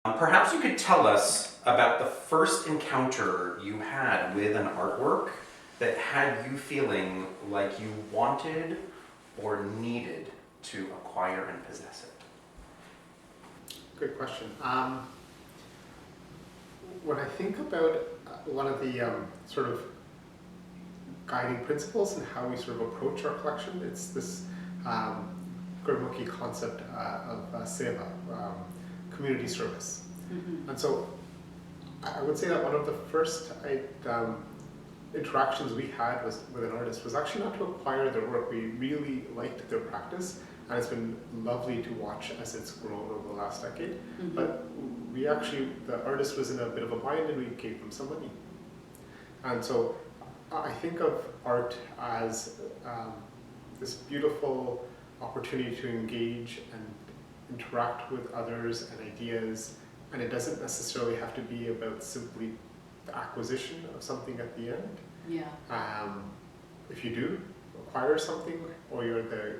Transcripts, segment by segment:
Perhaps you could tell us about the first encounter you had with an artwork that had you feeling like you wanted or needed to acquire and possess it. Good question. When I think about one of the sort of guiding principles and how we sort of approach our collection, it's this Gurmukhi concept of seva, community service. Mm-hmm. And so I would say that one of the first interactions we had with an artist was actually not to acquire their work. We really liked their practice, and it's been lovely to watch as it's grown over the last decade. Mm-hmm. But the artist was in a bit of a bind, and we gave them some money. And so I think of art as this beautiful opportunity to engage and interact with others and ideas, and it doesn't necessarily have to be about simply the acquisition of something at the end. Yeah. If you do acquire something, or you're the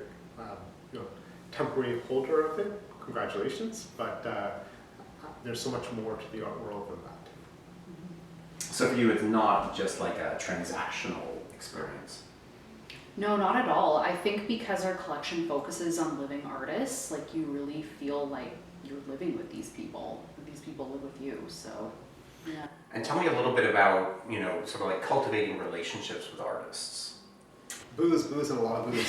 temporary holder of it, congratulations, but there's so much more to the art world than that. So for you, it's not just like a transactional experience? No, not at all. I think because our collection focuses on living artists, like you really feel like you're living with these people. These people live with you, so yeah. And tell me a little bit about, sort of like cultivating relationships with artists. Booze, and a lot of booze.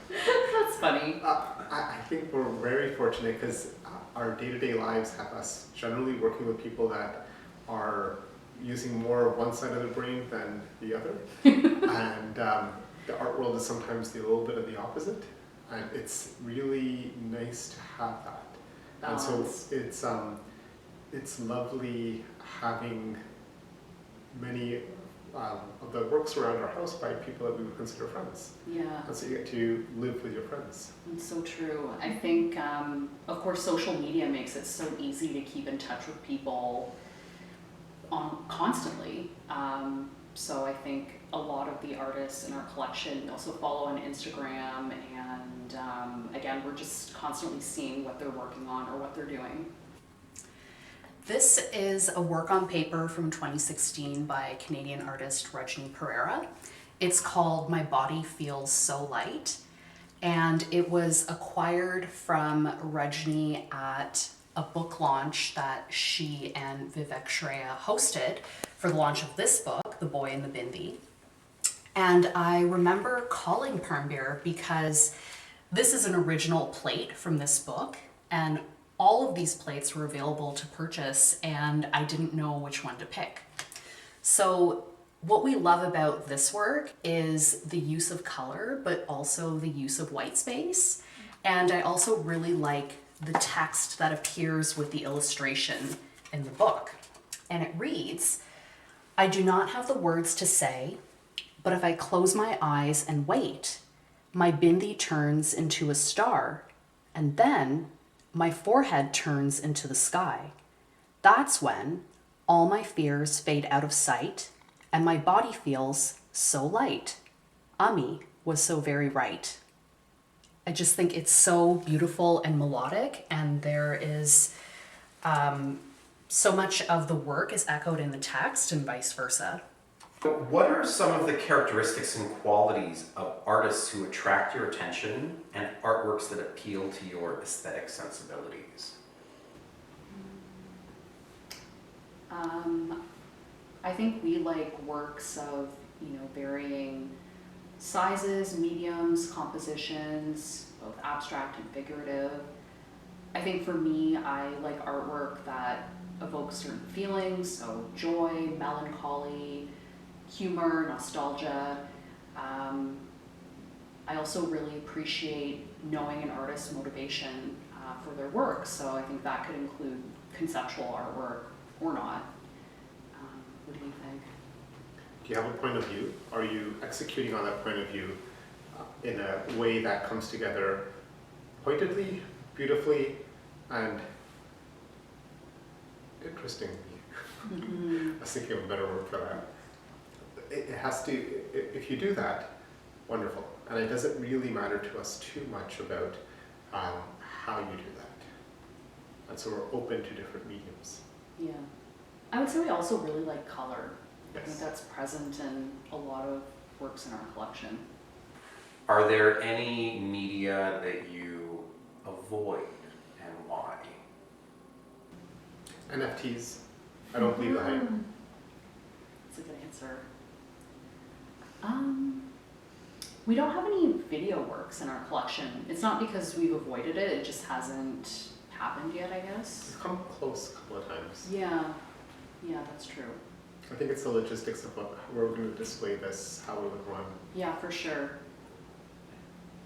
That's funny. I think we're very fortunate because our day-to-day lives have us generally working with people that are using more of one side of the brain than the other. And the art world is sometimes a little bit of the opposite. And it's really nice to have that. Balance. And so it's lovely having many of the works around our house by people that we would consider friends. Yeah. And so you get to live with your friends. It's so true. I think, of course, social media makes it so easy to keep in touch with people constantly. So I think a lot of the artists in our collection also follow on Instagram, and again, we're just constantly seeing what they're working on or what they're doing. This is a work on paper from 2016 by Canadian artist Rajni Perera. It's called My Body Feels So Light, and it was acquired from Rajni at a book launch that she and Vivek Shreya hosted for the launch of this book, The Boy in the Bindi. And I remember calling Parambir because this is an original plate from this book, and all of these plates were available to purchase, and I didn't know which one to pick. So what we love about this work is the use of color, but also the use of white space. And I also really like the text that appears with the illustration in the book. And it reads, "I do not have the words to say, but if I close my eyes and wait, my bindi turns into a star, and then my forehead turns into the sky. That's when all my fears fade out of sight, and my body feels so light. Ami was so very right." I just think it's so beautiful and melodic, and there is so much of the work is echoed in the text and vice versa. What are some of the characteristics and qualities of artists who attract your attention and artworks that appeal to your aesthetic sensibilities? I think we like works of, varying sizes, mediums, compositions, both abstract and figurative. I think for me, I like artwork that evokes certain feelings, so joy, melancholy, humor, nostalgia. I also really appreciate knowing an artist's motivation for their work, so I think that could include conceptual artwork or not. What do you think? Do you have a point of view? Are you executing on that point of view in a way that comes together pointedly, beautifully, and interestingly? Mm-hmm. I was thinking of a better word for that. It has to, if you do that, wonderful. And it doesn't really matter to us too much about how you do that. and so we're open to different mediums. Yeah. I would say we also really like color. I think Yes. that's present in a lot of works in our collection. Are there any media that you avoid and why? NFTs, I don't believe the hype. That's a good answer. We don't have any video works in our collection. It's not because we've avoided it, it just hasn't happened yet, I guess. It's come close a couple of times. Yeah, that's true. I think it's the logistics of where we're going to display this, how we would run. Yeah, for sure.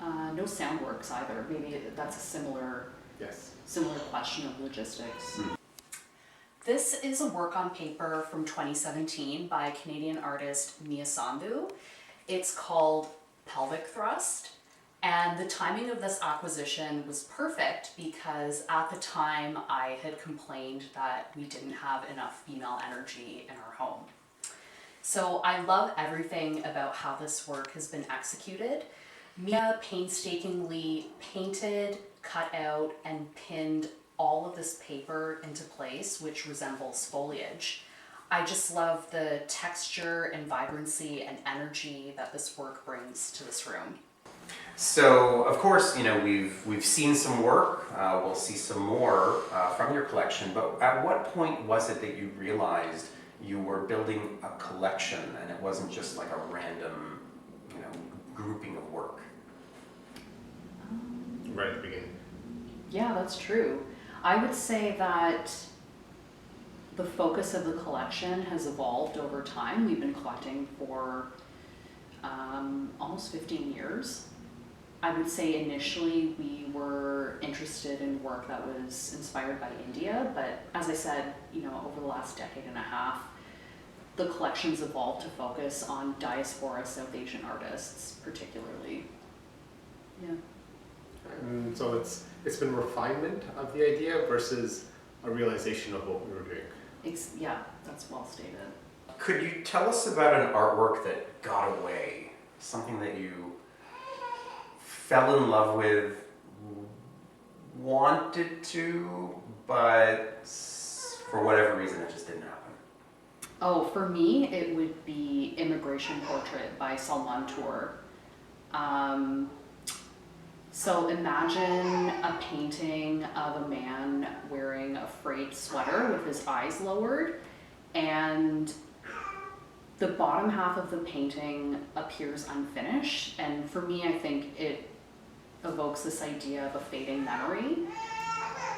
No sound works either. Maybe that's a similar Yes. question of logistics. This is a work on paper from 2017 by Canadian artist Sandhu. It's called Pelvic Thrust. And the timing of this acquisition was perfect because at the time I had complained that we didn't have enough female energy in our home. So I love everything about how this work has been executed. Mia painstakingly painted, cut out, and pinned all of this paper into place, which resembles foliage. I just love the texture and vibrancy and energy that this work brings to this room. So, of course, we've seen some work. We'll see some more from your collection. But at what point was it that you realized you were building a collection and it wasn't just like a random, grouping of work? Right at the beginning. Yeah, that's true. I would say that the focus of the collection has evolved over time. We've been collecting for almost 15 years. I would say initially we were interested in work that was inspired by India, but as I said, over the last decade and a half, the collection's evolved to focus on diaspora South Asian artists, particularly. Yeah. And so it's been refinement of the idea versus a realization of what we were doing. Yeah, that's well stated. Could you tell us about an artwork that got away? Something that you fell in love with, wanted to, but for whatever reason it just didn't happen? Oh, for me, it would be Immigration Portrait by Salman Tour. So imagine a painting of a man wearing a frayed sweater with his eyes lowered, and the bottom half of the painting appears unfinished. And for me, I think it evokes this idea of a fading memory.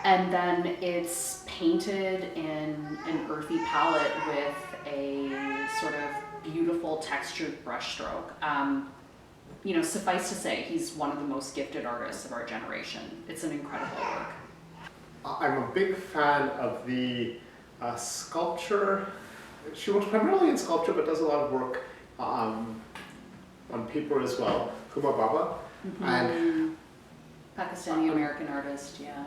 And then it's painted in an earthy palette with a sort of beautiful textured brushstroke. Suffice to say, he's one of the most gifted artists of our generation. It's an incredible work. I'm a big fan of the sculpture. She works primarily in sculpture, but does a lot of work on paper as well. Huma Baba. Mm-hmm. And Pakistani American artist, yeah.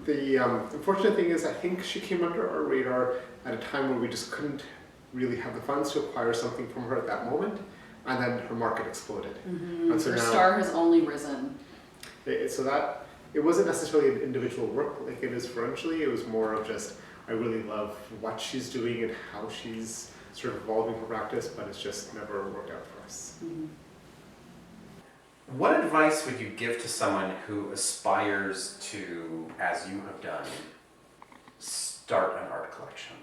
the unfortunate thing is I think she came under our radar at a time where we just couldn't really have the funds to acquire something from her at that moment, and then her market exploded. Mm-hmm. And so Her now, star has only risen. so that it wasn't necessarily an individual work like it is for Anjli. It was more of just I really love what she's doing and how she's sort of evolving her practice, but it's just never worked out for us. Mm-hmm. What advice would you give to someone who aspires to, as you have done, start an art collection?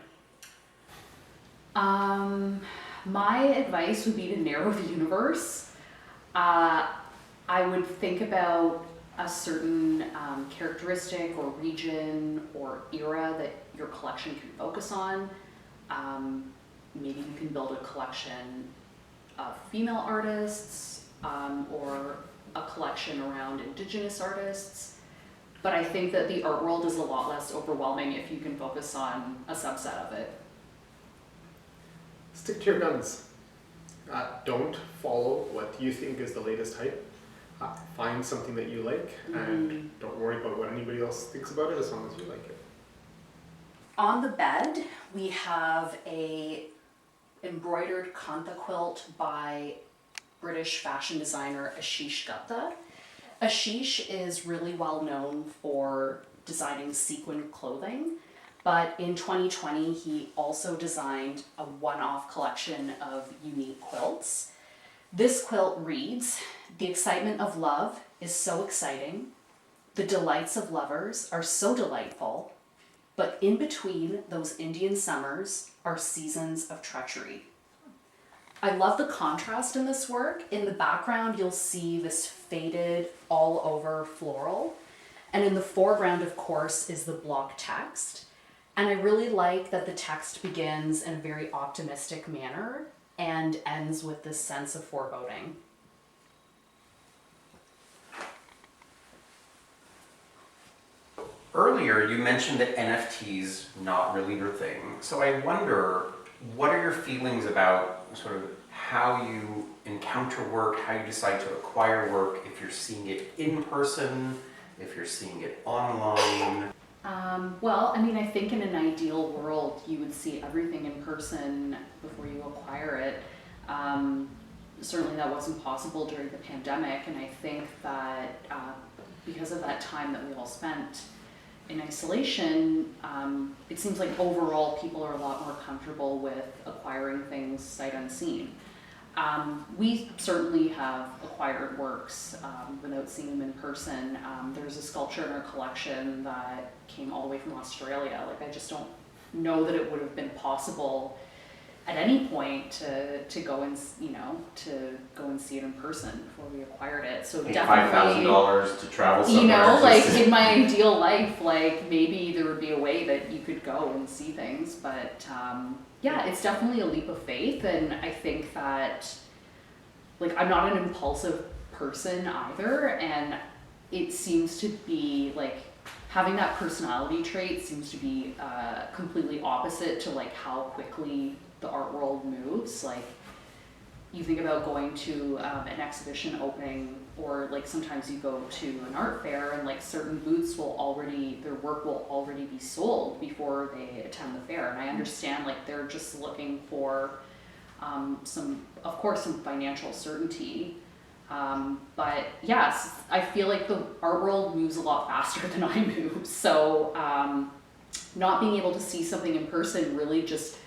My advice would be to narrow the universe. I would think about a certain characteristic or region or era that your collection can focus on. Maybe you can build a collection of female artists, or a collection around Indigenous artists. But I think that the art world is a lot less overwhelming if you can focus on a subset of it. Stick to your guns. Don't follow what you think is the latest hype. Find something that you like, and don't worry about what anybody else thinks about it as long as you like it. On the bed, we have a embroidered kantha quilt by British fashion designer Ashish Gupta. Ashish is really well known for designing sequin clothing. But in 2020, he also designed a one-off collection of unique quilts. This quilt reads, "The excitement of love is so exciting. The delights of lovers are so delightful. But in between those Indian summers are seasons of treachery." I love the contrast in this work. In the background, you'll see this faded all over floral. And in the foreground, of course, is the block text. And I really like that the text begins in a very optimistic manner and ends with this sense of foreboding. Earlier, you mentioned that NFTs not really your thing. So I wonder, what are your feelings about sort of how you encounter work, how you decide to acquire work, if you're seeing it in person, if you're seeing it online? Well, I mean, I think in an ideal world, you would see everything in person before you acquire it. Certainly that wasn't possible during the pandemic, and I think that because of that time that we all spent in isolation, it seems like overall people are a lot more comfortable with acquiring things sight unseen. We certainly have acquired works without seeing them in person. There's a sculpture in our collection that came all the way from Australia. Like, I just don't know that it would have been possible at any point to go and to go and see it in person before we acquired it. So definitely $5,000 to travel somewhere. like in my ideal life, like maybe there would be a way that you could go and see things, but yeah, it's definitely a leap of faith, and I think that, like, I'm not an impulsive person either, and it seems to be like having that personality trait seems to be completely opposite to like how quickly the art world moves. Like, you think about going to an exhibition opening, or like sometimes you go to an art fair and like certain booths will already, their work will already be sold before they attend the fair. And I understand, like, they're just looking for some financial certainty. But yes, I feel like the art world moves a lot faster than I move. So not being able to see something in person really just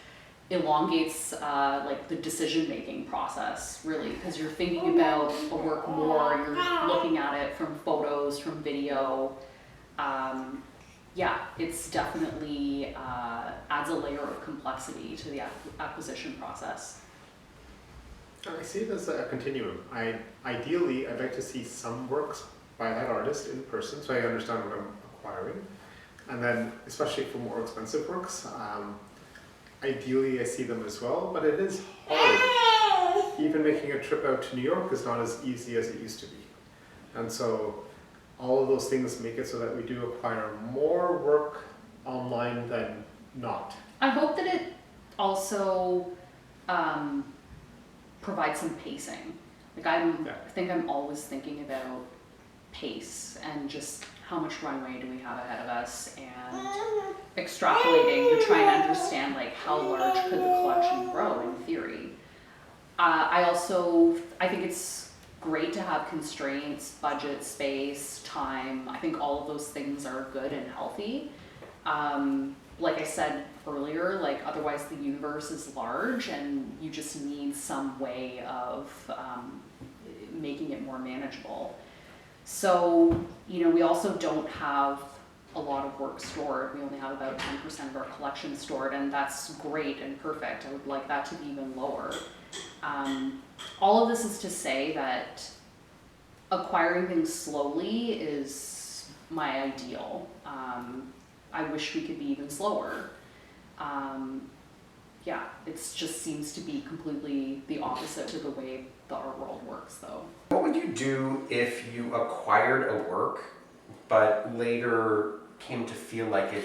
elongates like the decision-making process, really, because you're thinking about a work more, you're looking at it from photos, from video. Yeah, it's definitely adds a layer of complexity to the acquisition process. I see it as a continuum. Ideally, I'd like to see some works by that artist in person, so I understand what I'm acquiring. And then, especially for more expensive works, ideally I see them as well, but it is hard. Even making a trip out to New York is not as easy as it used to be. And so all of those things make it so that we do acquire more work online than not. I hope that it also provides some pacing. Like, I think I'm always thinking about pace and just how much runway do we have ahead of us, and extrapolating to try and understand like how large could the collection grow in theory. I think it's great to have constraints, budget, space, time. I think all of those things are good and healthy. Like I said earlier, like, otherwise the universe is large and you just need some way of making it more manageable. So, we also don't have a lot of work stored. We only have about 10% of our collection stored, and that's great and perfect. I would like that to be even lower. All of this is to say that acquiring things slowly is my ideal. I wish we could be even slower. Yeah, it just seems to be completely the opposite to the way the art world works, though. What would you do if you acquired a work, but later came to feel like it,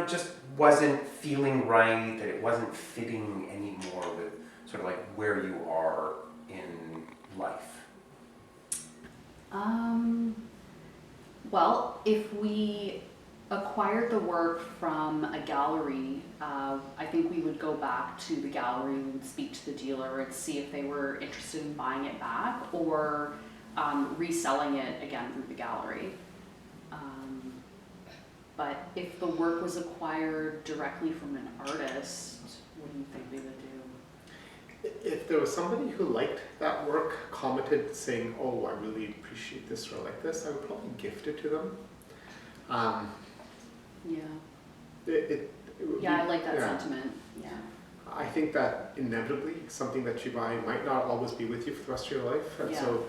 just wasn't feeling right, that it wasn't fitting anymore with sort of like where you are in life? Well, if we acquired the work from a gallery, I think we would go back to the gallery and speak to the dealer and see if they were interested in buying it back or reselling it again through the gallery. But if the work was acquired directly from an artist, what do you think we would do? If there was somebody who liked that work, commented saying, oh, I really appreciate this or I like this, I would probably gift it to them. Yeah. It would Yeah, be- I like that yeah. sentiment. Yeah. I think that inevitably something that you buy might not always be with you for the rest of your life, and Yeah. so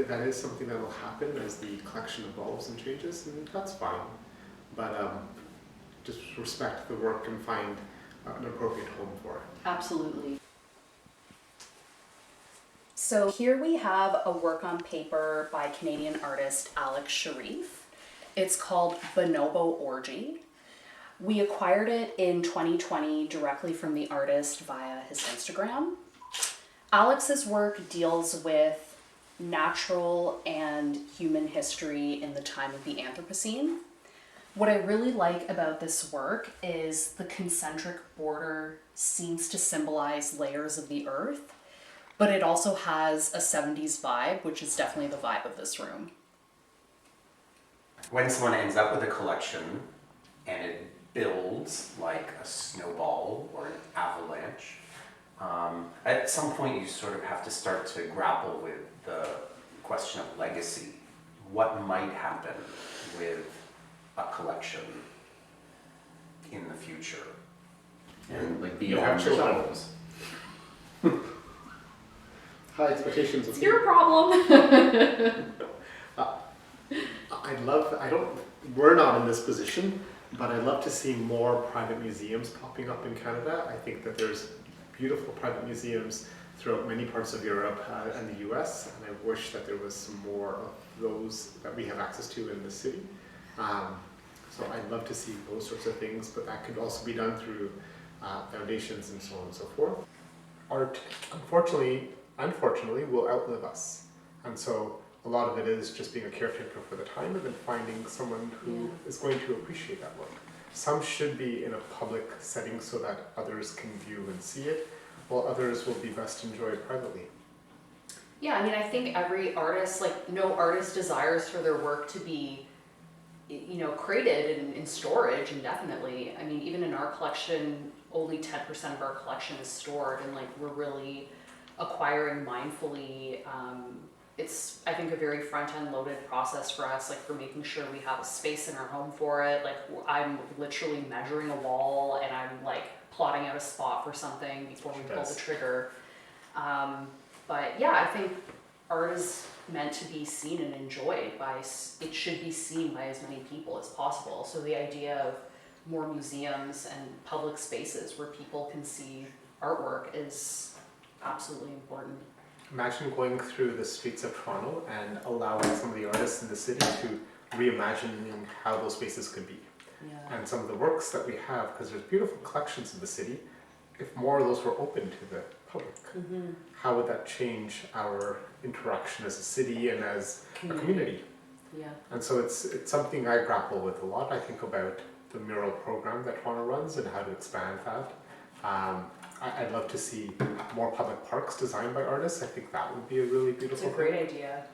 that is something that will happen as the collection evolves and changes, and that's fine. But just respect the work and find an appropriate home for it. Absolutely. So here we have a work on paper by Canadian artist Alex Sharif. It's called Bonobo Orgy. We acquired it in 2020 directly from the artist via his Instagram. Alex's work deals with natural and human history in the time of the Anthropocene. What I really like about this work is the concentric border seems to symbolize layers of the earth, but it also has a 70s vibe, which is definitely the vibe of this room. When someone ends up with a collection and it builds like a snowball or an avalanche, at some point you sort of have to start to grapple with the question of legacy. What might happen with a collection in the future? And like You have beyond children. those. High expectations. It's your problem. We're not in this position, but I'd love to see more private museums popping up in Canada. I think that there's beautiful private museums throughout many parts of Europe and the US, and I wish that there was some more of those that we have access to in the city. So I'd love to see those sorts of things, but that could also be done through foundations and so on and so forth. Art, unfortunately, will outlive us. And so a lot of it is just being a caretaker for the time and then finding someone who is going to appreciate that work. Some should be in a public setting so that others can view and see it, while others will be best enjoyed privately. Yeah, I mean, I think every artist, like no artist desires for their work to be, you know, created in storage indefinitely. I mean, even in our collection, only 10% of our collection is stored, and like we're really acquiring mindfully. It's, I think, a very front-end loaded process for us, like for making sure we have a space in our home for it. Like I'm literally measuring a wall and I'm like plotting out a spot for something before we pull the trigger. But yeah, I think art is meant to be seen and enjoyed by, it should be seen by as many people as possible. So the idea of more museums and public spaces where people can see artwork is absolutely important. Imagine going through the streets of Toronto and allowing some of the artists in the city to reimagine how those spaces could be. Yeah. And some of the works that we have, because there's beautiful collections in the city, if more of those were open to the public, how would that change our interaction as a city and as a community? Yeah. And so it's something I grapple with a lot. I think about the mural program that Toronto runs and how to expand that. I'd love to see more public parks designed by artists. I think that would be a really beautiful It's a great idea.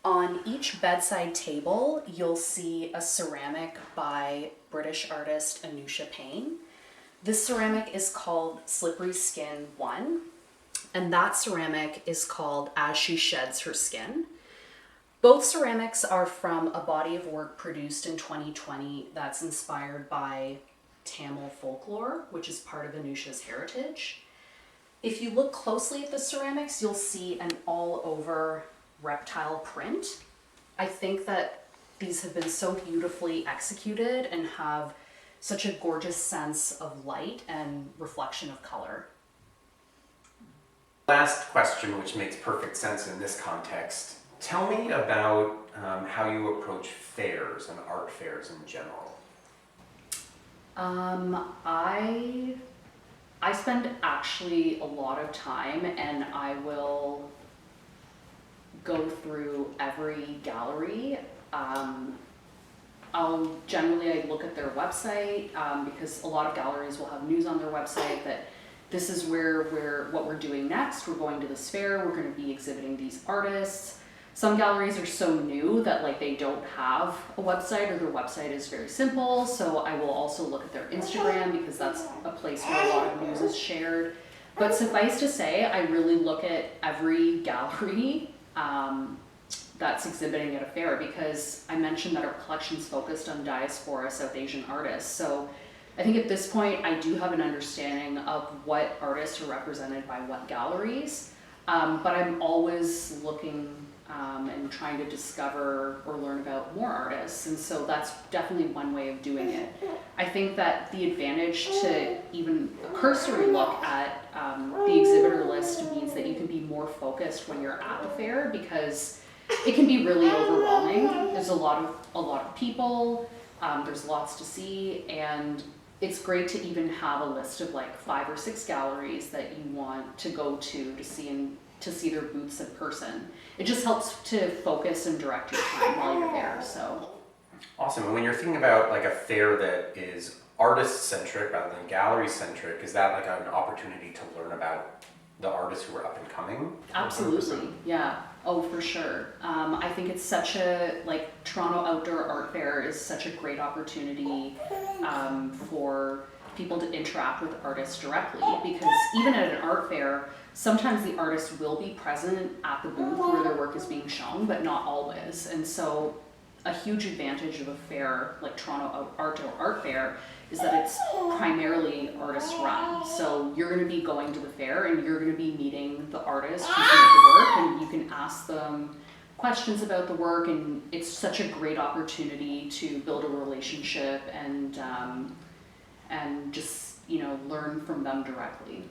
On each bedside table, you'll see a ceramic by British artist Anousha Payne. This ceramic is called Slippery Skin 1, and that ceramic is called As She Sheds Her Skin. Both ceramics are from a body of work produced in 2020 that's inspired by Tamil folklore, which is part of Anousha's heritage. If you look closely at the ceramics, you'll see an all-over reptile print. I think that these have been so beautifully executed and have such a gorgeous sense of light and reflection of color. Last question, which makes perfect sense in this context. Tell me about how you approach fairs and art fairs in general. I spend actually a lot of time, and I will go through every gallery. I look at their website because a lot of galleries will have news on their website that this is what we're doing next. We're going to this fair. We're going to be exhibiting these artists. Some galleries are so new that like they don't have a website, or their website is very simple. So I will also look at their Instagram, because that's a place where a lot of news is shared. But suffice to say, I really look at every gallery that's exhibiting at a fair, because I mentioned that our collection's focused on diaspora South Asian artists. So I think at this point I do have an understanding of what artists are represented by what galleries, but I'm always looking and trying to discover or learn about more artists, and so that's definitely one way of doing it. I think that the advantage to even a cursory look at the exhibitor list means that you can be more focused when you're at the fair, because it can be really overwhelming. There's a lot of people, there's lots to see, and it's great to even have a list of like 5 or 6 galleries that you want to go to see their booths in person. It just helps to focus and direct your time while you're there. So Awesome. And when you're thinking about like a fair that is artist-centric rather than gallery-centric, is that like an opportunity to learn about the artists who are up and coming? absolutely, yeah. Oh, for sure. I think it's such a, like, Toronto Outdoor Art Fair is such a great opportunity for people to interact with artists directly, because even at an art fair, sometimes the artist will be present at the booth where their work is being shown, but not always. And so a huge advantage of a fair like Toronto Outdoor Art Fair is that it's primarily artist run. So you're going to be going to the fair and you're going to be meeting the artist who's made the work, and you can ask them questions about the work, and it's such a great opportunity to build a relationship and just, you know, learn from them directly.